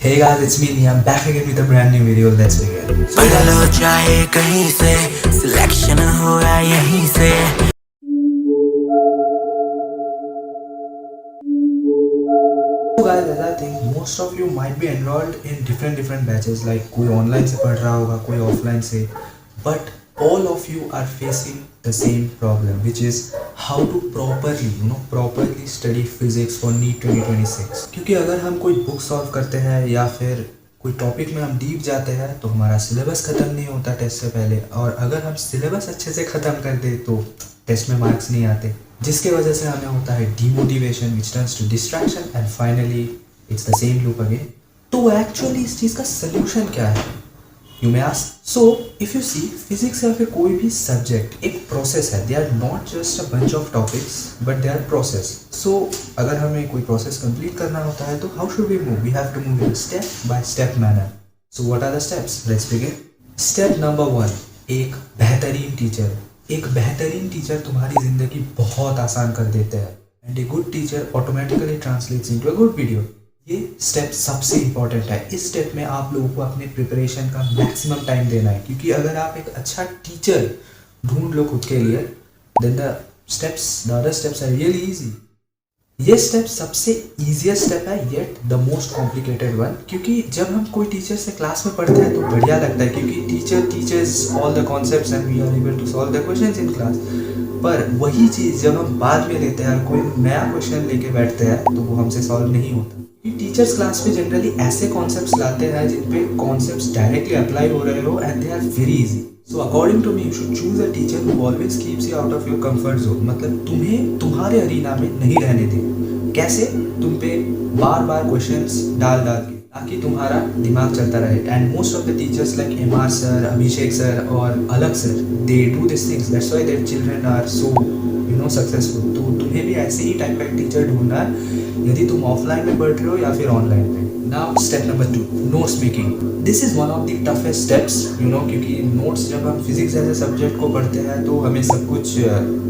Hey guys, it's me Liam back again with a brand new video. Let's begin. पढ़ लो चाहे कहीं से selection हुआ यहीं से। So guys, as I think most of you might be enrolled in different batches. Like कोई online से पढ़ रहा होगा, कोई offline से, but all of you are facing the same problem, which is how to properly study physics for NEET 2026. क्योंकि अगर हम कोई book solve करते हैं या फिर कोई टॉपिक में हम डीप जाते हैं तो हमारा सिलेबस ख़त्म नहीं होता टेस्ट से पहले, और अगर हम सिलेबस अच्छे से ख़त्म कर दे तो टेस्ट में मार्क्स नहीं आते, जिसके वजह से हमें होता है demotivation which turns to distraction and finally it's the same loop again. तो एक्चुअली इस चीज़ का सल्यूशन क्या है, you may ask. So if you see, physics या फिर कोई भी सब्जेक्ट एक प्रोसेस है। They are not just a bunch of topics but they are process. So अगर हमें कोई प्रोसेस कंप्लीट करना होता है तो how should we move? We have to move in step by step manner. So what are the steps? Let's begin. Step number 1, एक बेहतरीन teacher. एक बेहतरीन टीचर तुम्हारी जिंदगी बहुत आसान कर देते हैं, and a good teacher automatically translates into a good video. ये स्टेप सबसे इंपॉर्टेंट है। इस स्टेप में आप लोगों को अपने प्रिपरेशन का मैक्सिमम टाइम देना है, क्योंकि अगर आप एक अच्छा टीचर ढूंढ लो खुद के लिए, then the other steps are really easy. ये स्टेप सबसे इजीएस्ट स्टेप है, yet the most complicated one. क्योंकि जब हम कोई टीचर से क्लास में पढ़ते हैं तो बढ़िया लगता है, क्योंकि teacher teachers all the concepts and we are able to solve the questions in class. पर वही चीज़ जब हम बाद में लेते हैं और कोई नया क्वेश्चन लेके बैठते हैं तो वो हमसे सॉल्व नहीं होता। टीचर्स क्लास में जनरली ऐसे कॉन्सेप्ट्स लाते हैं जिन पे कॉन्सेप्ट्स डायरेक्टली अप्लाई हो रहे हो and they are very easy. So according to me you should choose a teacher who always keeps you out of your comfort zone. मतलब तुम्हें तुम्हारे अरीना में नहीं रहने दे। कैसे? तुम पे बार बार क्वेश्चंस डाल के, ताकि तुम्हारा दिमाग चलता रहे। And most of the teachers like MR sir, Abhishek sir और Alakh sir, they do this things, that's why their children are so successful. तो तुम्हें भी ऐसे ही टाइप का टीचर ढूंढना है, यदि तुम ऑफलाइन में पढ़ रहे हो या फिर ऑनलाइन में। Now step number 2, notes making. This is one of the toughest steps, क्योंकि नोट्स जब हम फिजिक्स जैसे सब्जेक्ट को पढ़ते हैं तो हमें सब कुछ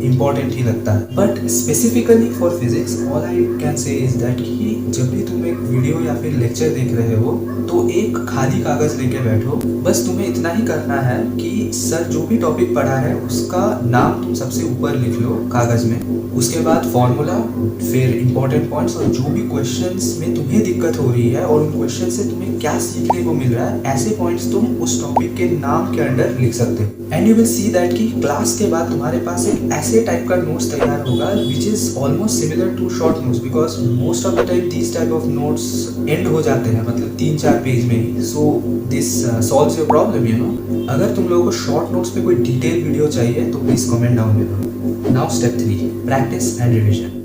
इम्पोर्टेंट ही लगता है। But specifically for physics all I can say is that कि जब भी तुम एक वीडियो या फिर लेक्चर देख रहे हो तो एक खाली कागज लेके बैठो। बस तुम्हें इतना ही करना है कि सर जो भी टॉपिक पढ़ा है उसका नाम तुम सबसे ऊपर लिख लो कागज में, उसके बाद फॉर्मूला, फिर इंपॉर्टेंट पॉइंट्स, और जो भी क्वेश्चंस में तुम्हें दिक्कत हो रही है और उन क्वेश्चन से तुम्हें क्या सीखने को मिल रहा है, ऐसे पॉइंट्स तुम उस टॉपिक के नाम के अंडर लिख सकते हो। And you will see that कि क्लास के बाद तुम्हारे पास एक ऐसे टाइप का नोट्स तैयार होगा which is almost similar to short notes, because most of the time these type of notes end हो जाते हैं मतलब 3-4 पेज में ही। So this solves your problem. अगर तुम लोगों को शॉर्ट नोट्स पे कोई डिटेल वीडियो चाहिए तो प्लीज कमेंट डाउन में दो। Now step 3, practice and revision.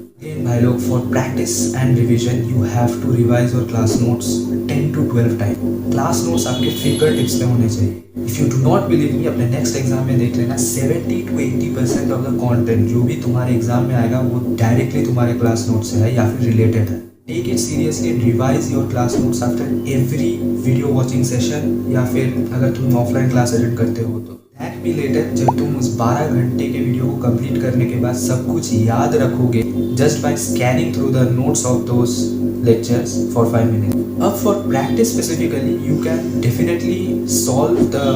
भाई लोग, for practice and revision you have to revise your class notes 10 to 12 time. Class notes आपके फिंगर टिप्स में होने चाहिए। If you do not believe me, अपने next exam में देख लेना, 70 to 80% ऑफ द कंटेंट जो भी तुम्हारे एग्जाम में आएगा वो डायरेक्टली तुम्हारे क्लास नोट से है या फिर रिलेटेड है। Take it seriously and revise your class notes after every video watching session, या फिर अगर तुम ऑफलाइन क्लास अटेंड करते हो तो थैंक मी लेटर जब तुम उस 12 घंटे के वीडियो को कंप्लीट करने के बाद सब कुछ याद रखोगे just by scanning through the notes of those lectures for 5 minutes. अब for practice specifically, you can definitely solve the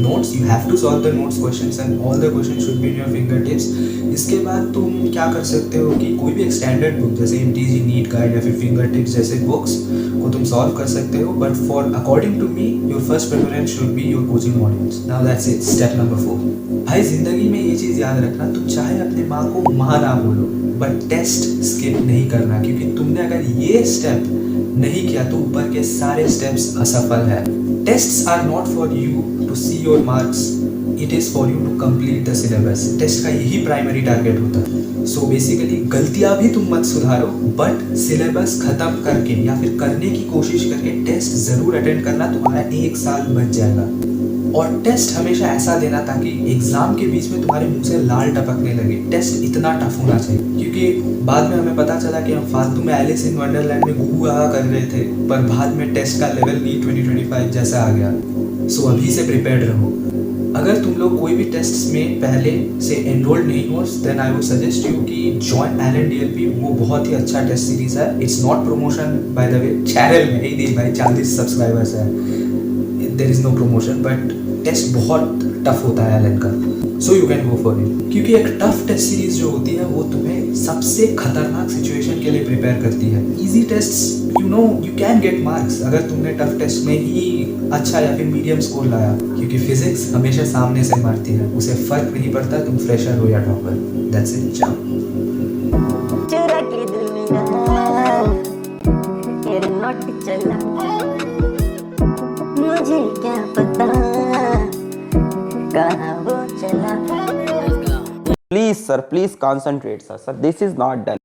notes. You have to solve the notes questions and all the questions should be in your fingertips. इसके बाद तुम क्या कर सकते हो कि कोई भी एक स्टैंडर्ड बुक जैसे MTG नीट गाइड या फिर फिंगर टिप्स जैसे बुक्स को तुम सॉल्व कर सकते हो। But for according to me your first preference should be your coaching modules. Now that's it, step number 4। भाई जिंदगी में ये चीज़ याद रखना, तुम चाहे अपने माँ को माँ ना बोलो बट टेस्ट स्किप नहीं करना, क्योंकि तुमने अगर ये स्टेप नहीं किया तो ऊपर के सारे स्टेप्स असफल है। Tests are not for you to see your marks, it is for you to complete the syllabus. Test का यही प्राइमरी टारगेट होता है। सो बेसिकली गलतियां भी तुम मत सुधारो, बट सिलेबस खत्म करके या फिर करने की कोशिश करके टेस्ट जरूर अटेंड करना, तुम्हारा 1 साल बच जाएगा। और टेस्ट हमेशा ऐसा देना ताकि एग्जाम के बीच में तुम्हारे मुंह से लाल टपकने लगे। टेस्ट इतना टफ होना चाहिए, क्योंकि बाद में हमें पता चला कि हम फालतू में एलिस इन वंडरलैंड में गूगू आगा कर रहे थे, पर बाद में टेस्ट का लेवल NEET 2025 जैसा आ गया। सो अभी से प्रिपेयर्ड रहो। अगर तुम लोग कोई भी टेस्ट में पहले से एनरोल्ड नहीं हो, then I would suggest you कि जॉइन LNDLP। वो बहुत ही अच्छा टेस्ट सीरीज है। It's not promotion by the way, channel में ही नहीं भाई, 40 सब्सक्राइबर्स है, there is no promotion, but test बहुत टफ होता है LN का, so you can go for it. क्योंकि एक टफ टेस्ट सीरीज जो होती है वो तुम्हें सबसे खतरनाक सिचुएशन के लिए प्रिपेयर करती है। Easy test you know you can get marks अगर तुमने टफ टेस्ट में ही अच्छा या फिर मीडियम स्कोर लाया, क्योंकि फिजिक्स हमेशा सामने से मारती है, उसे फर्क नहीं पड़ता तुम फ्रेशर हो या टॉपर। दैट्स इट, जाओ। चुरा के दिल मेरा तेरे नोट चला, मुझे क्या पता कहाँ वो चला। Please, sir, please concentrate, sir. Sir, this is not done.